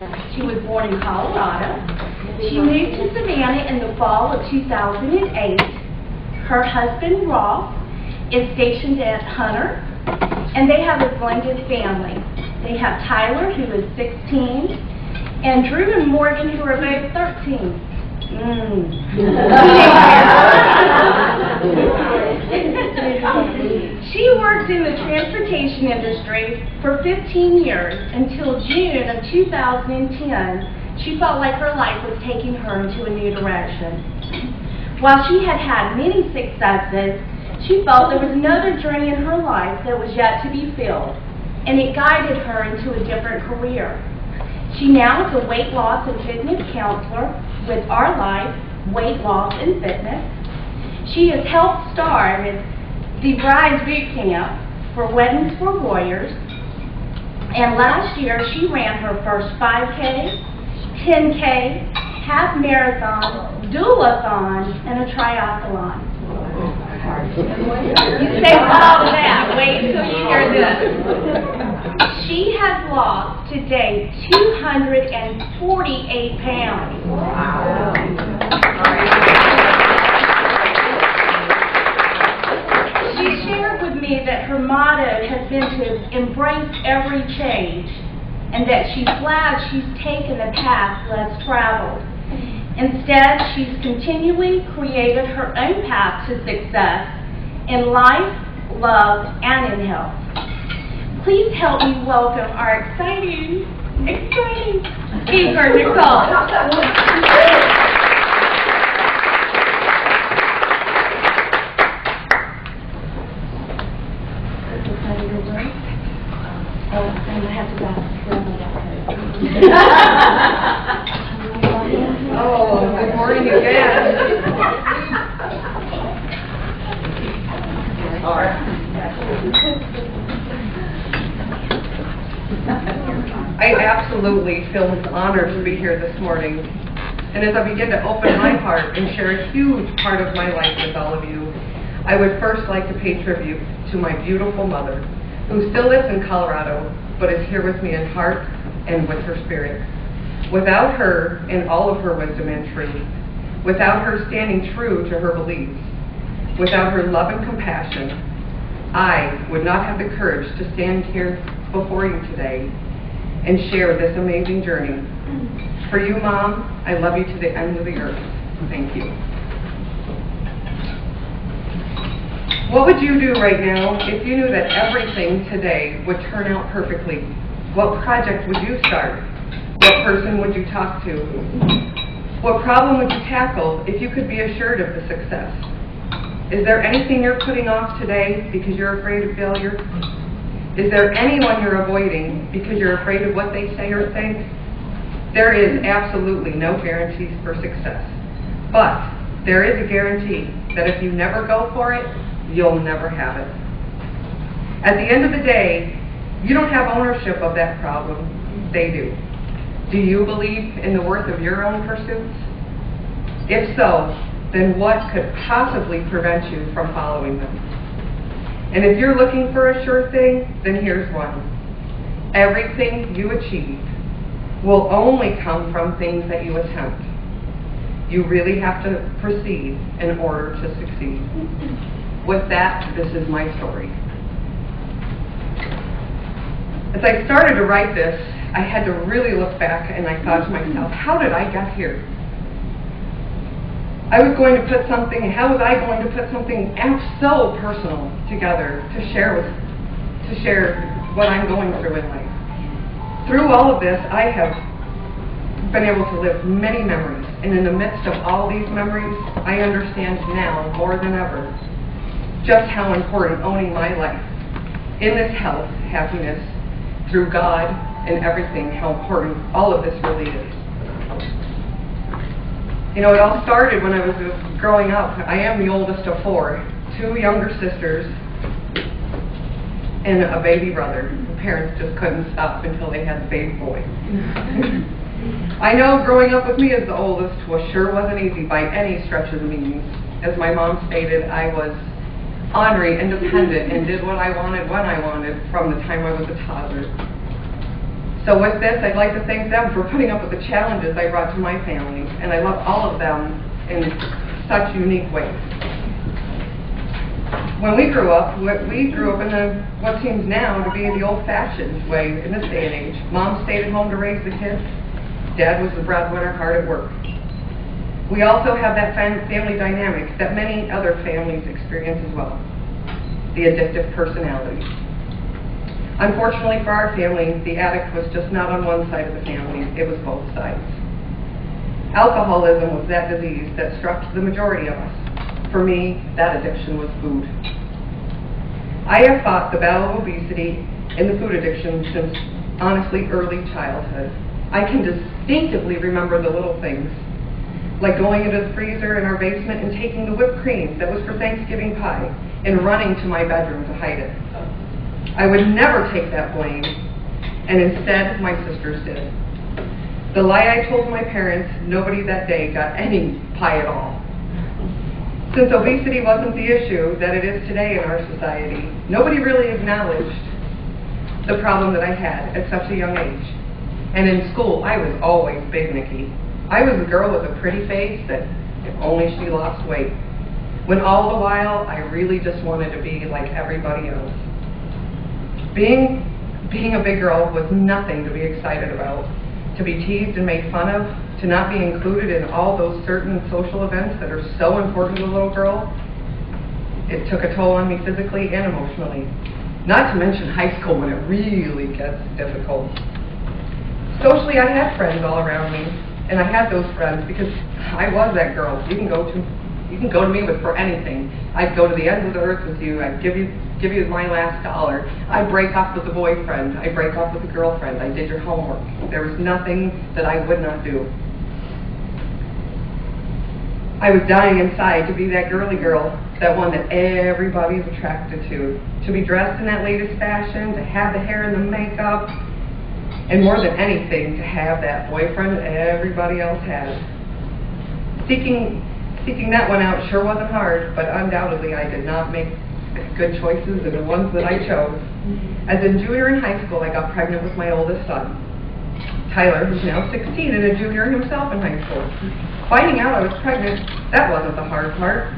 She was born in Colorado. She moved to Savannah in the fall of 2008. Her husband, Ross, is stationed at Hunter, and they have a blended family. They have Tyler, who is 16, and Drew and Morgan, who are both 13. She worked in the transportation industry for 15 years until June of 2010. She felt like her life was taking her into a new direction. While she had had many successes, she felt there was another journey in her life that was yet to be filled, and it guided her into a different career. She now is a weight loss and fitness counselor with Our Life Weight Loss and Fitness. She has helped star in the Brides Boot Camp for Weddings for Warriors, and last year she ran her first 5K, 10K, half marathon, dual-a-thon, and a triathlon. You say all of that. Wait until you hear this. She has lost to date 248 pounds. Wow. She shared with me that her motto has been to embrace every change, and that she's glad she's taken the path less traveled. Instead, she's continually created her own path to success in life, love, and in health. Please help me welcome our exciting speaker, Nicole. Oh, good morning again. I absolutely feel honored to be here this morning. And as I begin to open my heart and share a huge part of my life with all of you, I would first like to pay tribute to my beautiful mother, who still lives in Colorado, but is here with me in heart and with her spirit. Without her and all of her wisdom and truth, without her standing true to her beliefs, without her love and compassion, I would not have the courage to stand here before you today and share this amazing journey. For you, Mom, I love you to the end of the earth. Thank you. What would you do right now if you knew that everything today would turn out perfectly? What project would you start? What person would you talk to? What problem would you tackle if you could be assured of the success? Is there anything you're putting off today because you're afraid of failure? Is there anyone you're avoiding because you're afraid of what they say or think? There is absolutely no guarantees for success. But there is a guarantee that if you never go for it, you'll never have it. At the end of the day, you don't have ownership of that problem. They do. Do you believe in the worth of your own pursuits? If so, then what could possibly prevent you from following them? And if you're looking for a sure thing, then here's one. Everything you achieve will only come from things that you attempt. You really have to proceed in order to succeed. With that, this is my story. As I started to write this, I had to really look back, and I thought to myself, how did I get here? How was I going to put something so personal together to share what I'm going through in life? Through all of this, I have been able to live many memories, and in the midst of all these memories, I understand now more than ever just how important owning my life in this health, happiness, through God and everything, how important all of this really is. You know, it all started when I was growing up. I am the oldest of four, 2 younger sisters, and a baby brother. The parents just couldn't stop until they had the baby boy. I know growing up with me as the oldest sure wasn't easy by any stretch of the means. As my mom stated, I was ornery, independent, and did what I wanted when I wanted from the time I was a toddler. So with this, I'd like to thank them for putting up with the challenges I brought to my family, and I love all of them in such unique ways. When we grew up in what seems now to be the old-fashioned way in this day and age. Mom stayed at home to raise the kids. Dad was the breadwinner, hard at work. We also have that family dynamic that many other families experience as well, the addictive personality. Unfortunately for our family, the addict was just not on one side of the family, it was both sides. Alcoholism was that disease that struck the majority of us. For me, that addiction was food. I have fought the battle of obesity and the food addiction since, honestly, early childhood. I can distinctively remember the little things, like going into the freezer in our basement and taking the whipped cream that was for Thanksgiving pie and running to my bedroom to hide it. I would never take that blame, and instead my sisters did. The lie I told my parents, nobody that day got any pie at all. Since obesity wasn't the issue that it is today in our society, nobody really acknowledged the problem that I had at such a young age. And in school, I was always Big Nicky. I was a girl with a pretty face that if only she lost weight, when all the while I really just wanted to be like everybody else. Being a big girl was nothing to be excited about. To be teased and made fun of, to not be included in all those certain social events that are so important to a little girl, it took a toll on me physically and emotionally. Not to mention high school when it really gets difficult. Socially, I had friends all around me, and I had those friends because I was that girl you can go to me with for anything. I'd go to the ends of the earth with you. I'd give you my last dollar. I'd break up with a boyfriend. I'd break up with a girlfriend. I did your homework. There was nothing that I would not do. I was dying inside to be that girly girl, that one that everybody's attracted to be dressed in that latest fashion, to have the hair and the makeup, and more than anything, to have that boyfriend that everybody else has. Seeking that one out sure wasn't hard, but undoubtedly I did not make good choices in the ones that I chose. As a junior in high school, I got pregnant with my oldest son, Tyler, who's now 16 and a junior himself in high school. Finding out I was pregnant, that wasn't the hard part.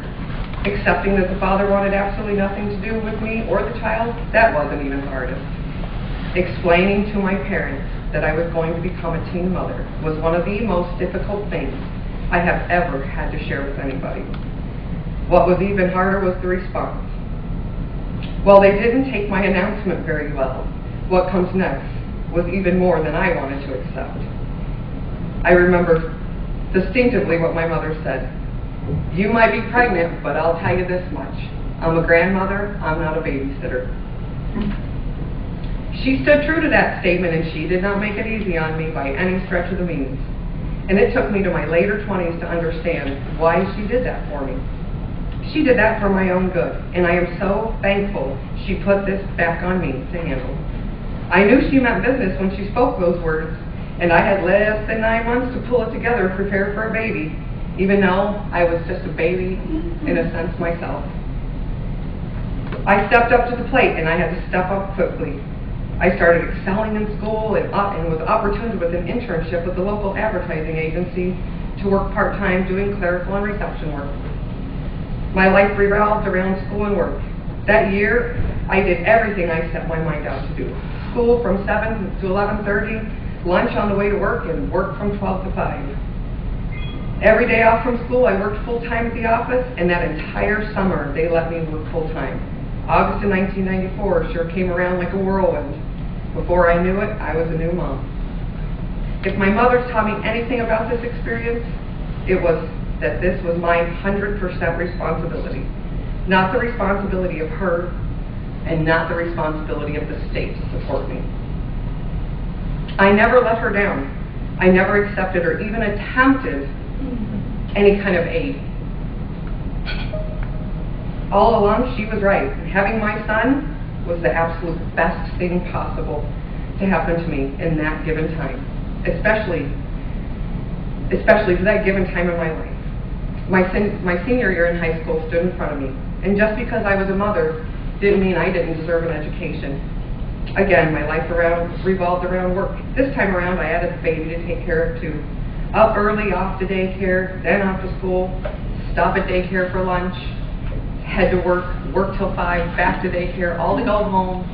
Accepting that the father wanted absolutely nothing to do with me or the child, that wasn't even the hardest. Explaining to my parents that I was going to become a teen mother was one of the most difficult things I have ever had to share with anybody. What was even harder was the response. While they didn't take my announcement very well, what comes next was even more than I wanted to accept. I remember distinctively what my mother said. You might be pregnant, but I'll tell you this much. I'm a grandmother, I'm not a babysitter. She stood true to that statement, and she did not make it easy on me by any stretch of the means. And it took me to my later 20s to understand why she did that for me. She did that for my own good, and I am so thankful she put this back on me to handle. I knew she meant business when she spoke those words, and I had less than 9 months to pull it together and prepare for a baby, even though I was just a baby in a sense myself. I stepped up to the plate, and I had to step up quickly. I started excelling in school and was opportuned with an internship with the local advertising agency to work part-time doing clerical and reception work. My life revolved around school and work. That year, I did everything I set my mind out to do. School from 7 to 11:30, lunch on the way to work, and work from 12 to 5. Every day off from school, I worked full-time at the office, and that entire summer, they let me work full-time. August of 1994 sure came around like a whirlwind. Before I knew it, I was a new mom. If my mother's taught me anything about this experience, it was that this was my 100% responsibility. Not the responsibility of her, and not the responsibility of the state to support me. I never let her down. I never accepted or even attempted any kind of aid. All along, she was right. Having my son was the absolute best thing possible to happen to me in that given time, especially for that given time in my life. My senior year in high school stood in front of me, and just because I was a mother didn't mean I didn't deserve an education. Again, my life revolved around work. This time around, I had a baby to take care of too. Up early, off to daycare, then off to school, stop at daycare for lunch, head to work, work till 5, back to daycare, all to go home,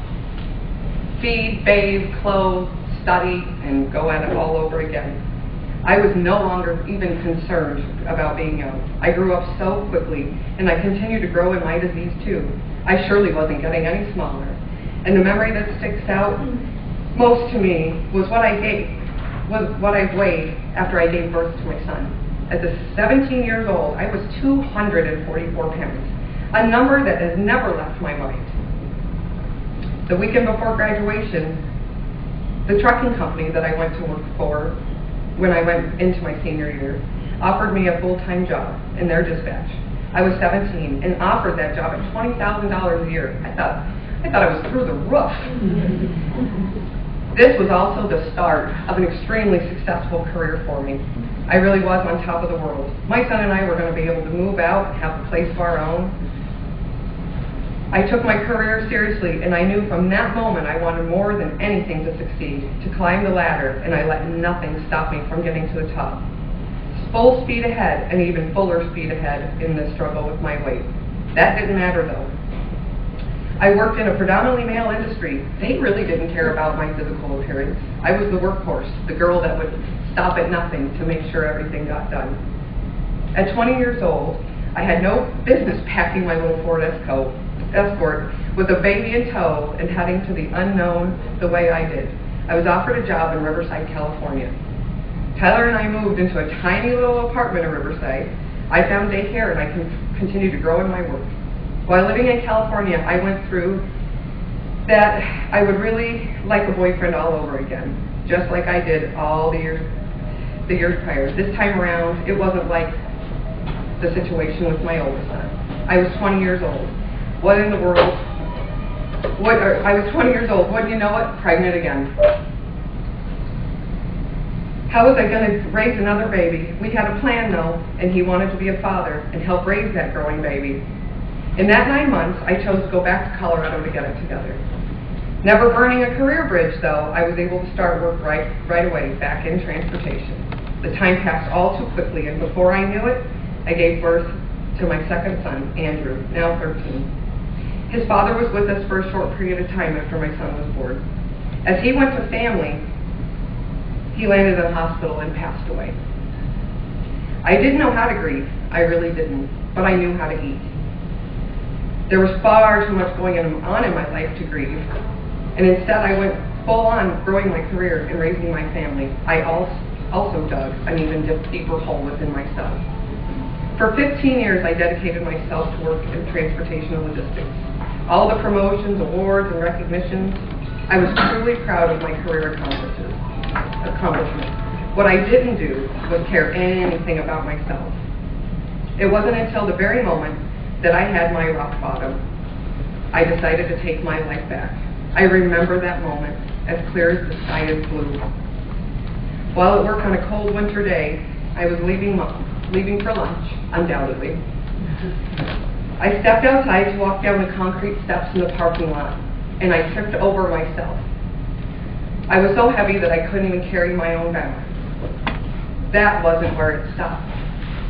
feed, bathe, clothe, study, and go at it all over again. I was no longer even concerned about being young. I grew up so quickly, and I continued to grow in my disease too. I surely wasn't getting any smaller. And the memory that sticks out most to me was what I weighed after I gave birth to my son. At 17 years old, I was 244 pounds, a number that has never left my mind. The weekend before graduation, the trucking company that I went to work for when I went into my senior year offered me a full-time job in their dispatch. I was 17 and offered that job at $20,000 a year. I thought I was through the roof. This was also the start of an extremely successful career for me. I really was on top of the world. My son and I were going to be able to move out, have a place of our own. I took my career seriously, and I knew from that moment I wanted more than anything to succeed, to climb the ladder, and I let nothing stop me from getting to the top. Full speed ahead, and even fuller speed ahead in this struggle with my weight. That didn't matter though. I worked in a predominantly male industry. They really didn't care about my physical appearance. I was the workhorse, the girl that would stop at nothing to make sure everything got done. At 20 years old, I had no business packing my little Ford Escort with a baby in tow and heading to the unknown the way I did. I was offered a job in Riverside, California. Tyler and I moved into a tiny little apartment in Riverside. I found daycare and I continued to grow in my work. While living in California, I went through that I would really like a boyfriend all over again, just like I did all the years prior. This time around, it wasn't like the situation with my oldest son. I was 20 years old. What in the world? I was 20 years old. Wouldn't you know it? Pregnant again. How was I going to raise another baby? We had a plan though, and he wanted to be a father and help raise that growing baby. In that 9 months, I chose to go back to Colorado to get it together. Never burning a career bridge though, I was able to start work right away back in transportation. The time passed all too quickly, and before I knew it, I gave birth to my second son, Andrew, now 13. His father was with us for a short period of time after my son was born. As he went to family, he landed in the hospital and passed away. I didn't know how to grieve, I really didn't, but I knew how to eat. There was far too much going on in my life to grieve, and instead I went full on growing my career and raising my family. I also dug an even deeper hole within myself. For 15 years, I dedicated myself to work in transportation and logistics. All the promotions, awards, and recognitions, I was truly proud of my career accomplishments. What I didn't do was care anything about myself. It wasn't until the very moment that I had my rock bottom, I decided to take my life back. I remember that moment as clear as the sky is blue. While at work on a cold winter day, I was leaving for lunch, undoubtedly. I stepped outside to walk down the concrete steps in the parking lot, and I tripped over myself. I was so heavy that I couldn't even carry my own balance. That wasn't where it stopped.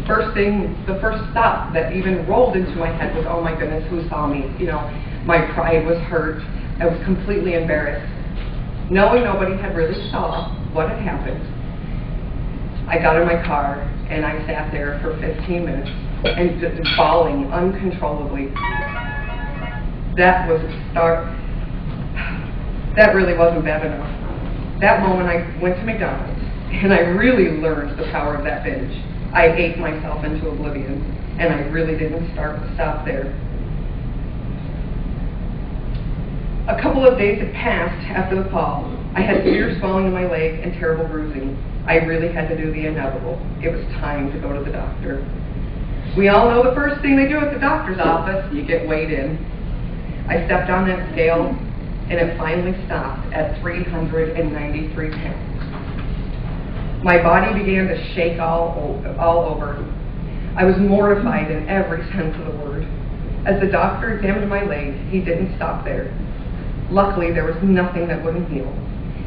The first thought that even rolled into my head was, oh my goodness, who saw me? You know, my pride was hurt. I was completely embarrassed. Knowing nobody had really saw what had happened, I got in my car and I sat there for 15 minutes and just bawling uncontrollably. That was a start. That really wasn't bad enough. That moment I went to McDonald's and I really learned the power of that binge. I ate myself into oblivion, and I really didn't stop there. A couple of days had passed after the fall. I had severe swelling in my leg and terrible bruising. I really had to do the inevitable. It was time to go to the doctor. We all know the first thing they do at the doctor's office, you get weighed in. I stepped on that scale, and it finally stopped at 393 pounds. My body began to shake all over. I was mortified in every sense of the word. As the doctor examined my leg, he didn't stop there. Luckily, there was nothing that wouldn't heal.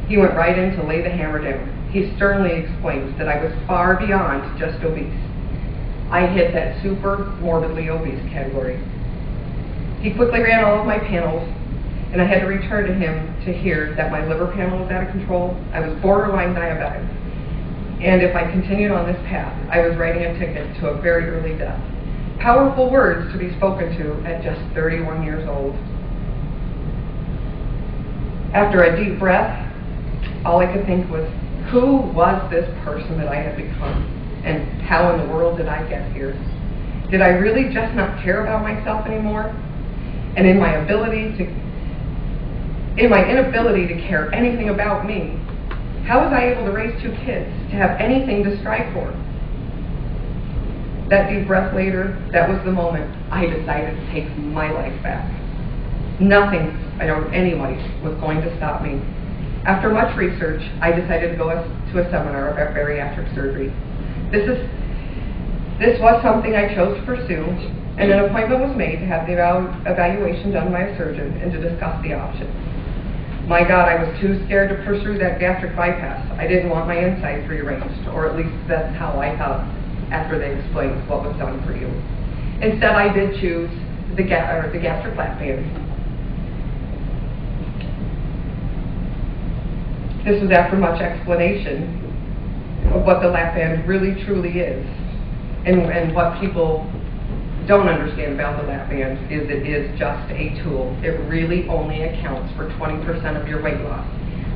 He went right in to lay the hammer down. He sternly explained that I was far beyond just obese. I hit that super morbidly obese category. He quickly ran all of my panels, and I had to return to him to hear that my liver panel was out of control. I was borderline diabetic. And if I continued on this path, I was writing a ticket to a very early death. Powerful words to be spoken to at just 31 years old. After a deep breath, all I could think was, who was this person that I had become? And how in the world did I get here? Did I really just not care about myself anymore? And in my inability to care anything about me, how was I able to raise 2 kids, to have anything to strive for? That deep breath later, that was the moment I decided to take my life back. Nothing, anybody was going to stop me. After much research, I decided to go to a seminar about bariatric surgery. This was something I chose to pursue, and an appointment was made to have the evaluation done by a surgeon and to discuss the options. My God, I was too scared to pursue that gastric bypass. I didn't want my insides rearranged, or at least that's how I thought after they explained what was done for you. Instead, I did choose the gastric lap band. This was after much explanation of what the lap band really truly is, and what people don't understand about the lap band is it is just a tool. It really only accounts for 20% of your weight loss.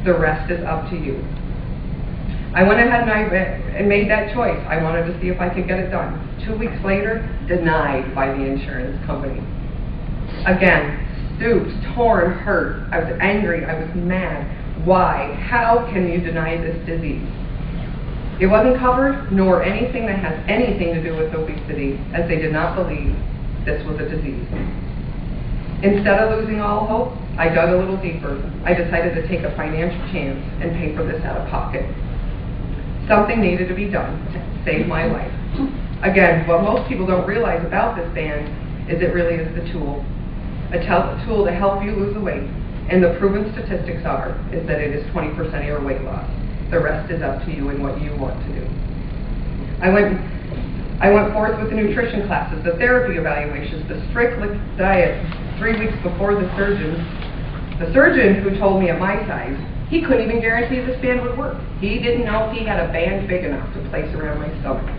The rest is up to you. I went ahead and made that choice. I wanted to see if I could get it done. 2 weeks later, denied by the insurance company. Again, stooped, torn, hurt. I was angry. I was mad. Why? How can you deny this disease? It wasn't covered, nor anything that has anything to do with obesity, as they did not believe this was a disease. Instead of losing all hope, I dug a little deeper. I decided to take a financial chance and pay for this out of pocket. Something needed to be done to save my life. Again, what most people don't realize about this band is it really is the tool. A tool to help you lose the weight. And the proven statistics is that it is 20% of your weight loss. The rest is up to you and what you want to do. I went forth with the nutrition classes, the therapy evaluations, the strict diet 3 weeks before the surgeon who told me at my size, he couldn't even guarantee this band would work. He didn't know if he had a band big enough to place around my stomach.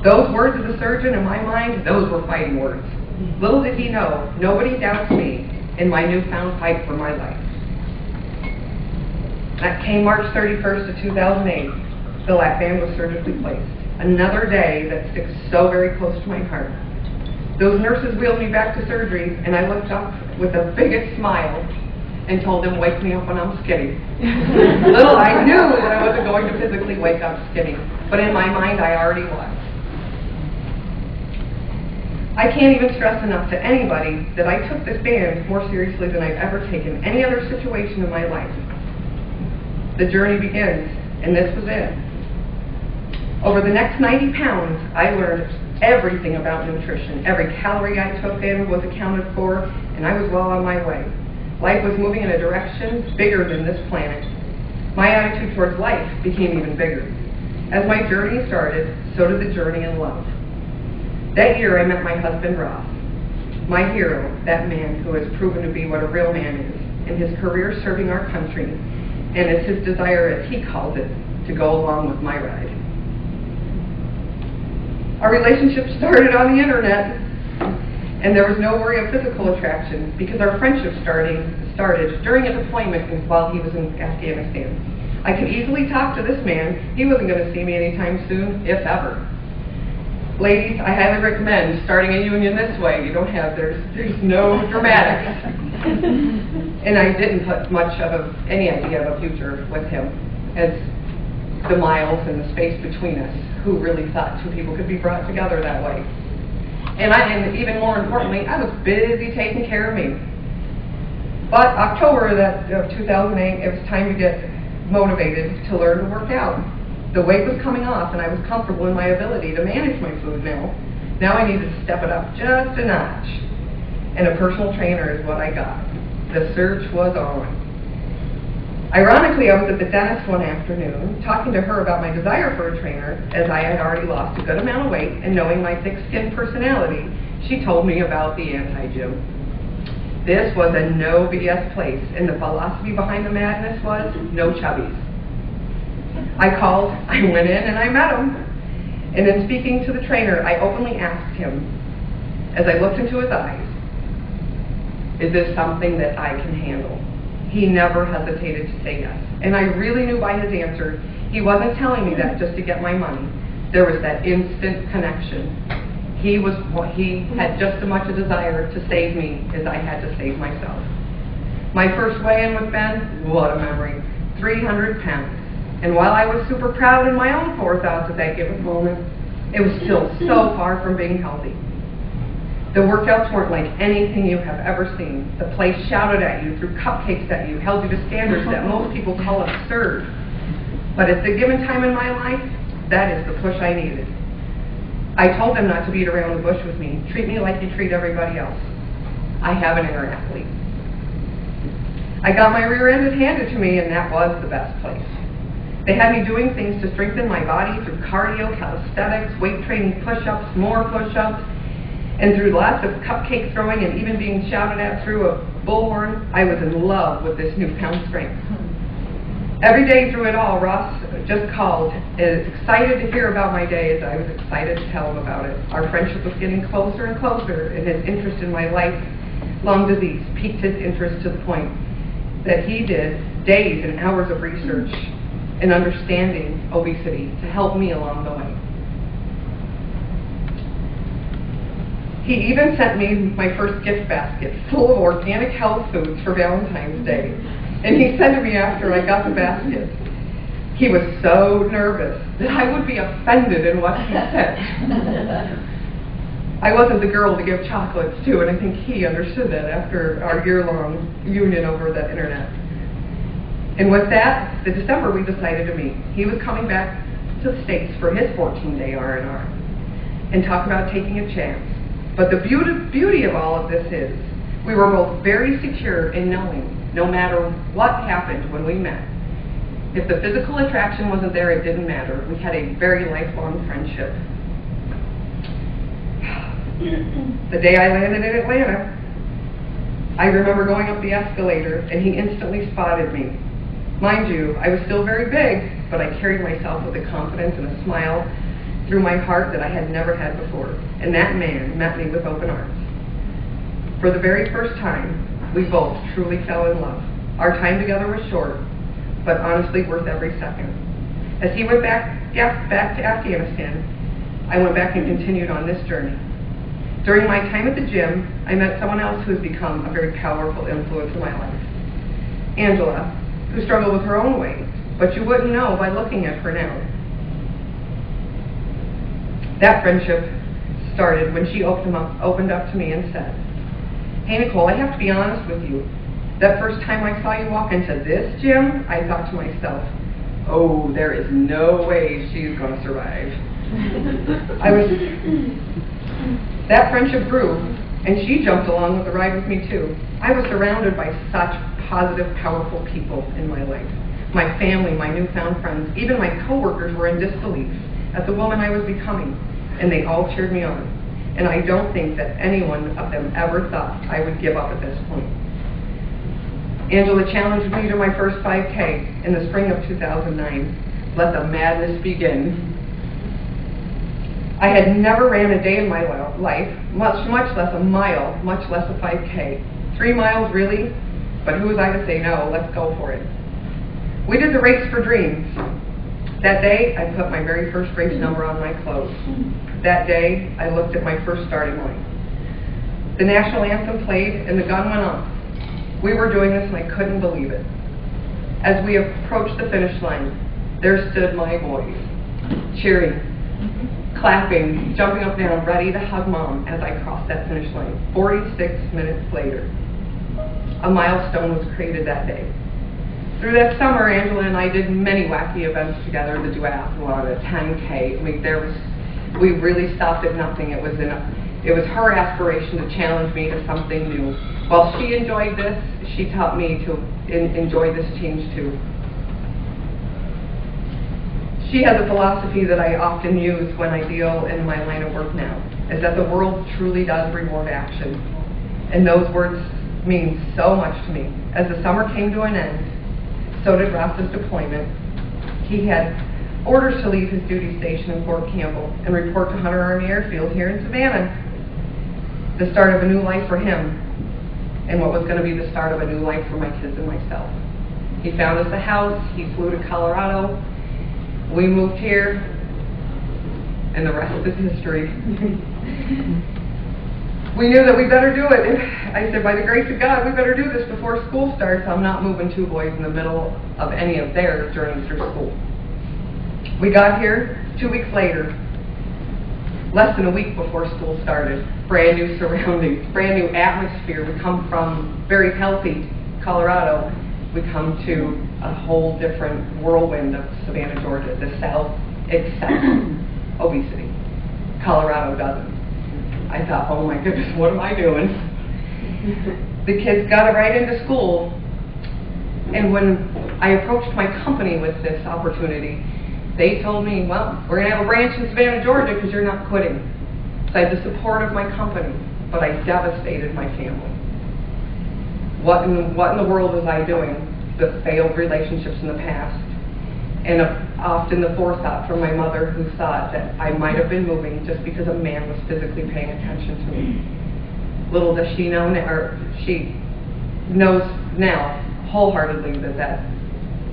Those words of the surgeon, in my mind, those were fighting words. Little did he know, nobody doubts me in my newfound fight for my life. That came March 31st of 2008. The lap band was surgically placed. Another day that sticks so very close to my heart. Those nurses wheeled me back to surgery, and I looked up with the biggest smile and told them, wake me up when I'm skinny. Little I knew that I wasn't going to physically wake up skinny, but in my mind I already was. I can't even stress enough to anybody that I took this band more seriously than I've ever taken any other situation in my life. The journey begins, and this was it. Over the next 90 pounds, I learned everything about nutrition. Every calorie I took in was accounted for, and I was well on my way. Life was moving in a direction bigger than this planet. My attitude towards life became even bigger. As my journey started, so did the journey in love. That year, I met my husband, Ross, my hero, that man who has proven to be what a real man is, in his career serving our country, and it's his desire, as he calls it, to go along with my ride. Our relationship started on the internet, and there was no worry of physical attraction because our friendship started during a deployment while he was in Afghanistan. I could easily talk to this man. He wasn't going to see me anytime soon, if ever. Ladies, I highly recommend starting a union this way. There's no dramatics. And I didn't put much of any idea of a future with him, as the miles and the space between us. Who really thought 2 people could be brought together that way? And even more importantly, I was busy taking care of me. But October of 2008, it was time to get motivated to learn to work out. The weight was coming off, and I was comfortable in my ability to manage my food now. Now I needed to step it up just a notch. And a personal trainer is what I got. The search was on. Ironically, I was at the dentist one afternoon talking to her about my desire for a trainer, as I had already lost a good amount of weight, and knowing my thick-skinned personality, she told me about the anti-gym. This was a no BS place, and the philosophy behind the madness was no chubbies. I called, I went in, and I met him. And in speaking to the trainer, I openly asked him, as I looked into his eyes, is this something that I can handle? He never hesitated to say yes. And I really knew by his answer, he wasn't telling me that just to get my money. There was that instant connection. He had just as much a desire to save me as I had to save myself. My first weigh-in with Ben, what a memory, 300 pounds. And while I was super proud in my own forethought at that given moment, it was still so far from being healthy. The workouts weren't like anything you have ever seen. The place shouted at you, threw cupcakes at you, held you to standards that most people call absurd. But at the given time in my life, that is the push I needed. I told them not to beat around the bush with me. Treat me like you treat everybody else. I have an inner athlete. I got my rear end handed to me, and that was the best place. They had me doing things to strengthen my body through cardio, calisthenics, weight training, push-ups, more push-ups, and through lots of cupcake throwing and even being shouted at through a bullhorn. I was in love with this newfound strength. Every day through it all, Ross just called, as excited to hear about my day as I was excited to tell him about it. Our friendship was getting closer and closer, and his interest in my lifelong disease piqued his interest to the point that he did days and hours of research and understanding obesity to help me along the way. He even sent me my first gift basket full of organic health foods for Valentine's Day. And he said to me after I got the basket, he was so nervous that I would be offended in what he said. I wasn't the girl to give chocolates to, and I think he understood that after our year-long union over the internet. And with that, the December we decided to meet. He was coming back to the States for his 14-day R&R and talk about taking a chance. But the beauty of all of this is we were both very secure in knowing no matter what happened when we met. If the physical attraction wasn't there, it didn't matter. We had a very lifelong friendship. The day I landed in Atlanta, I remember going up the escalator and he instantly spotted me. Mind you, I was still very big, but I carried myself with a confidence and a smile through my heart that I had never had before. And that man met me with open arms. For the very first time, we both truly fell in love. Our time together was short, but honestly worth every second. As he went back to Afghanistan, I went back and continued on this journey. During my time at the gym, I met someone else who has become a very powerful influence in my life. Angela, who struggled with her own weight, but you wouldn't know by looking at her now. That friendship started when she opened up to me and said, "Hey Nicole, I have to be honest with you. That first time I saw you walk into this gym, I thought to myself, oh, there is no way she's going to survive." That friendship grew, and she jumped along with the ride with me too. I was surrounded by such positive, powerful people in my life. My family, my newfound friends, even my coworkers were in disbelief at the woman I was becoming, and they all cheered me on. And I don't think that any one of them ever thought I would give up at this point. Angela challenged me to my first 5K in the spring of 2009. Let the madness begin. I had never ran a day in my life, much less a mile, much less a 5K. 3 miles, really? But who was I to say no? Let's go for it. We did the race for dreams. That day, I put my very first race number on my clothes. That day, I looked at my first starting line. The national anthem played and the gun went off. We were doing this and I couldn't believe it. As we approached the finish line, there stood my boys, cheering, clapping, jumping up and down, ready to hug Mom as I crossed that finish line. 46 minutes later, a milestone was created that day. Through that summer, Angela and I did many wacky events together, the duathlon, a 10K. I mean, we really stopped at nothing. It was her aspiration to challenge me to something new. While she enjoyed this, she taught me to enjoy this change too. She has a philosophy that I often use when I deal in my line of work now, is that the world truly does reward action. And those words mean so much to me. As the summer came to an end, so did Ross's deployment. He had orders to leave his duty station in Fort Campbell and report to Hunter Army Airfield here in Savannah. The start of a new life for him, and what was going to be the start of a new life for my kids and myself. He found us a house, he flew to Colorado, we moved here, and the rest is history. We knew that we better do it. I said, by the grace of God, we better do this before school starts. I'm not moving two boys in the middle of any of theirs during through school. We got here 2 weeks later, less than a week before school started. Brand new surroundings, brand new atmosphere. We come from very healthy Colorado. We come to a whole different whirlwind of Savannah, Georgia. The South accepts obesity. Colorado doesn't. I thought, oh my goodness, what am I doing? The kids got right into school, and when I approached my company with this opportunity, they told me, well, we're going to have a branch in Savannah, Georgia, because you're not quitting. So I had the support of my company, but I devastated my family. What in the world was I doing? The failed relationships in the past, and often the forethought from my mother, who thought that I might have been moving just because a man was physically paying attention to me. Little does she know, or she knows now wholeheartedly that that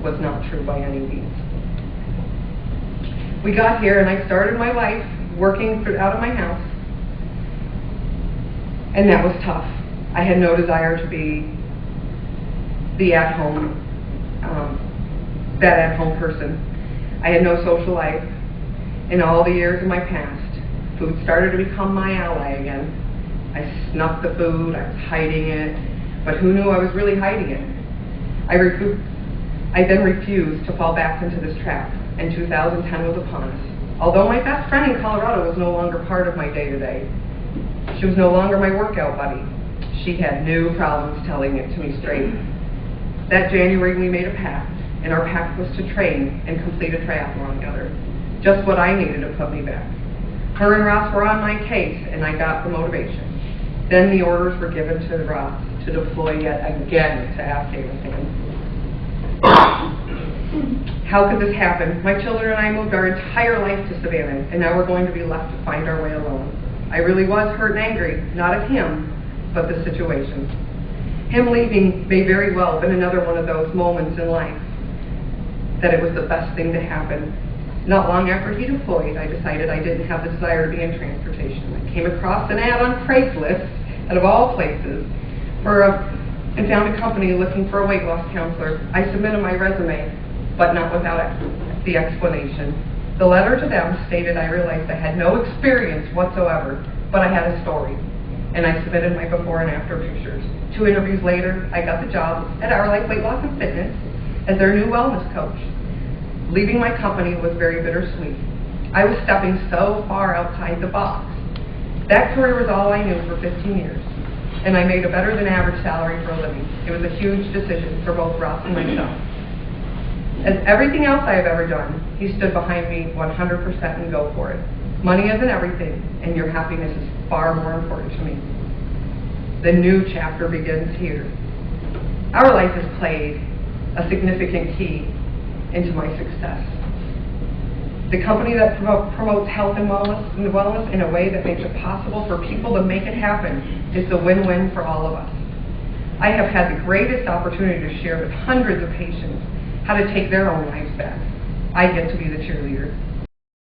was not true by any means. We got here and I started my life working out of my house, and that was tough. I had no desire to be the at-home person. I had no social life. In all the years of my past, food started to become my ally again. I snuck the food, I was hiding it, but who knew I was really hiding it? I then refused to fall back into this trap, and 2010 was upon us. Although my best friend in Colorado was no longer part of my day-to-day, she was no longer my workout buddy. She had no problems telling it to me straight. That January we made a pact, and our pact was to train and complete a triathlon together. Just what I needed to put me back. Her and Ross were on my case, and I got the motivation. Then the orders were given to Ross to deploy yet again to Afghanistan. How could this happen? My children and I moved our entire life to Savannah, and now we're going to be left to find our way alone. I really was hurt and angry, not at him, but the situation. Him leaving may very well have been another one of those moments in life that it was the best thing to happen. Not long after he deployed, I decided I didn't have the desire to be in transportation. I came across an ad on Craigslist, out of all places, and found a company looking for a weight loss counselor. I submitted my resume, but not without the explanation. The letter to them stated I realized I had no experience whatsoever, but I had a story, and I submitted my before and after pictures. 2 interviews later, I got the job at Our Life Weight Loss and Fitness as their new wellness coach. Leaving my company was very bittersweet. I was stepping so far outside the box. That career was all I knew for 15 years, and I made a better than average salary for a living. It was a huge decision for both Ross and myself. As everything else I have ever done, he stood behind me 100% and go for it. Money isn't everything, and your happiness is far more important to me. The new chapter begins here. Our life has played a significant key into my success. The company that promotes health and wellness in a way that makes it possible for people to make it happen is the win-win for all of us. I have had the greatest opportunity to share with hundreds of patients how to take their own lives back. I get to be the cheerleader.